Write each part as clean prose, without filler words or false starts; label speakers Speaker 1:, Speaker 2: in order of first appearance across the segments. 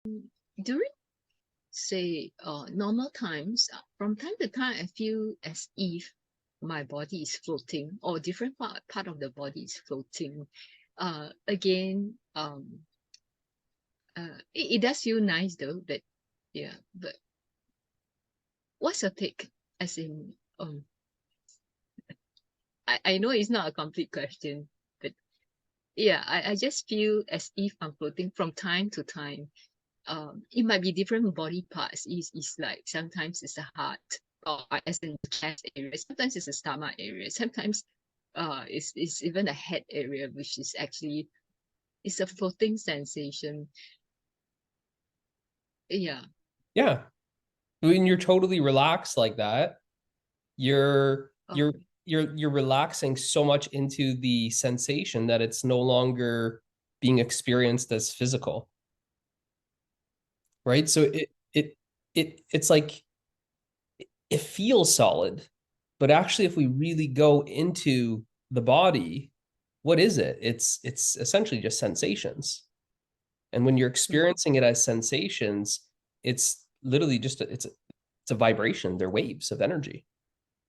Speaker 1: During, say, normal times, from time to time, I feel as if my body is floating, or different part of the body is floating. Again, it does feel nice though. That, yeah. But what's your take? As in, I know it's not a complete question, but yeah, I just feel as if I'm floating from time to time. It might be different body parts. Is like sometimes it's the heart, or as in the chest area. Sometimes it's the stomach area. Sometimes, it's even the head area, which is actually, it's a floating sensation. Yeah.
Speaker 2: Yeah. When you're totally relaxed like that, you're you're
Speaker 1: Okay.
Speaker 2: you're relaxing so much into the sensation that it's no longer being experienced as physical, right? So it's like it feels solid, but actually if we really go into the body, what is it? It's essentially just sensations. And when you're
Speaker 1: Mm.
Speaker 2: experiencing it as sensations, it's literally just it's a vibration. They're waves of energy.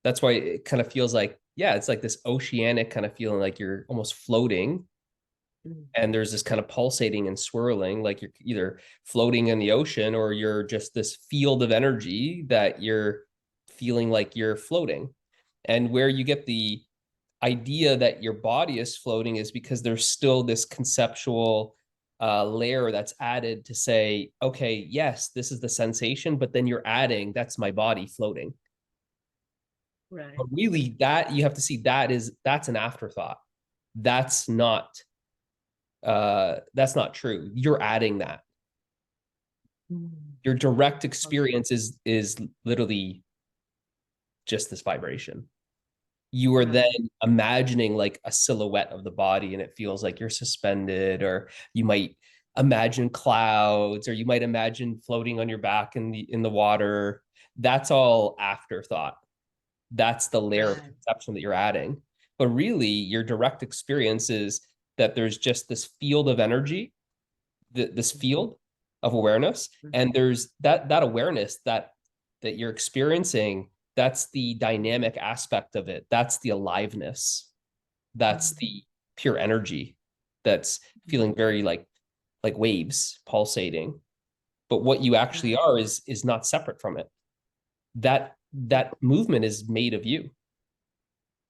Speaker 2: That's why it kind of feels like, yeah, it's like this oceanic kind of feeling, like you're almost floating,
Speaker 1: Mm.
Speaker 2: and there's this kind of pulsating and swirling, like you're either floating in the ocean or you're just this field of energy that you're feeling like you're floating. And where you get the idea that your body is floating is because there's still this conceptual layer that's added to say, okay, yes, this is the sensation, but then you're adding, that's my body floating.
Speaker 1: Right.
Speaker 2: But really, that you have to see, that's an afterthought. That's not that's not true. You're adding that.
Speaker 1: Mm.
Speaker 2: Your direct
Speaker 1: Okay.
Speaker 2: experience is literally just this vibration. You are then
Speaker 1: Right.
Speaker 2: imagining like a silhouette of the body, and it feels like you're suspended, or you might imagine clouds, or you might imagine floating on your back in the water. That's all afterthought. That's the layer of
Speaker 1: Right.
Speaker 2: conception that you're adding. But really, your direct experience is that there's just this field of energy, this
Speaker 1: Mm.
Speaker 2: field of awareness,
Speaker 1: Mm.
Speaker 2: and there's that awareness that you're experiencing. That's the dynamic aspect of it. That's the aliveness. That's
Speaker 1: Mm.
Speaker 2: the pure energy that's
Speaker 1: Mm.
Speaker 2: feeling very like waves pulsating. But what you actually
Speaker 1: Right.
Speaker 2: are is not separate from it. That movement is made of you.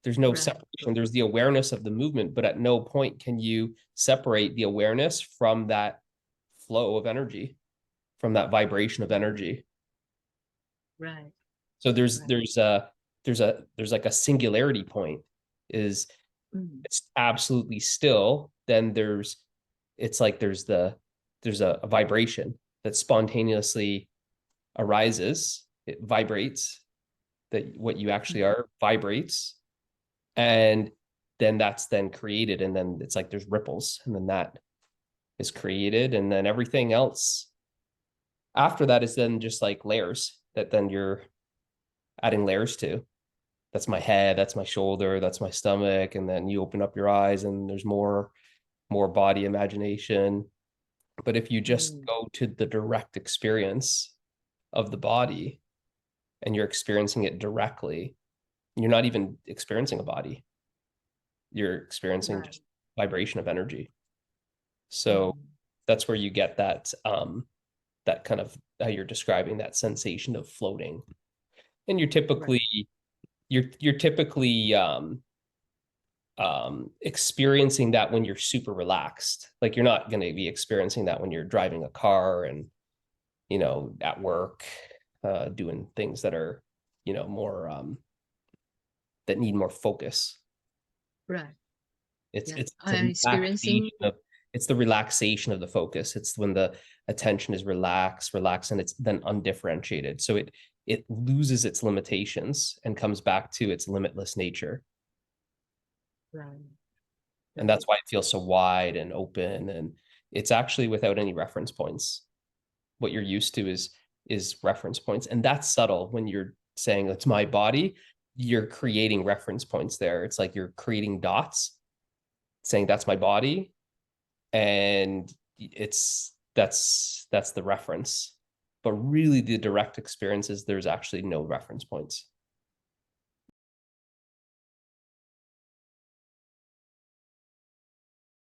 Speaker 2: There's no
Speaker 1: Right.
Speaker 2: separation. There's the awareness of the movement, but at no point can you separate the awareness from that flow of energy, from that vibration of energy.
Speaker 1: Right.
Speaker 2: So there's
Speaker 1: Right.
Speaker 2: there's a there's like a singularity point, is
Speaker 1: Mm.
Speaker 2: it's absolutely still. Then it's like there's a vibration that spontaneously arises. It vibrates, that what you actually
Speaker 1: Mm.
Speaker 2: are vibrates, and then that's then created, and then it's like there's ripples, and then that is created, and then everything else after that is then just like layers that then you're adding layers to. That's my head, that's my shoulder, that's my stomach, and then you open up your eyes and there's more body imagination. But if you just
Speaker 1: Mm.
Speaker 2: go to the direct experience of the body and you're experiencing it directly, you're not even experiencing a body, you're experiencing
Speaker 1: Right.
Speaker 2: just vibration of energy. So
Speaker 1: Mm.
Speaker 2: that's where you get that kind of how you're describing that sensation of floating. And
Speaker 1: Right.
Speaker 2: you're typically experiencing that when you're super relaxed. Like you're not going to be experiencing that when you're driving a car and at work, doing things that are more that need more focus.
Speaker 1: Right.
Speaker 2: It's
Speaker 1: Yeah.
Speaker 2: it's the
Speaker 1: I'm experiencing.
Speaker 2: it's the relaxation of the focus. It's when the attention is relaxed, and it's then undifferentiated. So it loses its limitations and comes back to its limitless nature.
Speaker 1: Right.
Speaker 2: And
Speaker 1: Right.
Speaker 2: that's why it feels so wide and open, and it's actually without any reference points. What you're used to is reference points, and that's subtle. When you're saying it's my body, you're creating reference points there. It's like you're creating dots saying that's my body, and it's that's the reference. But really the direct experiences, there's actually no reference points.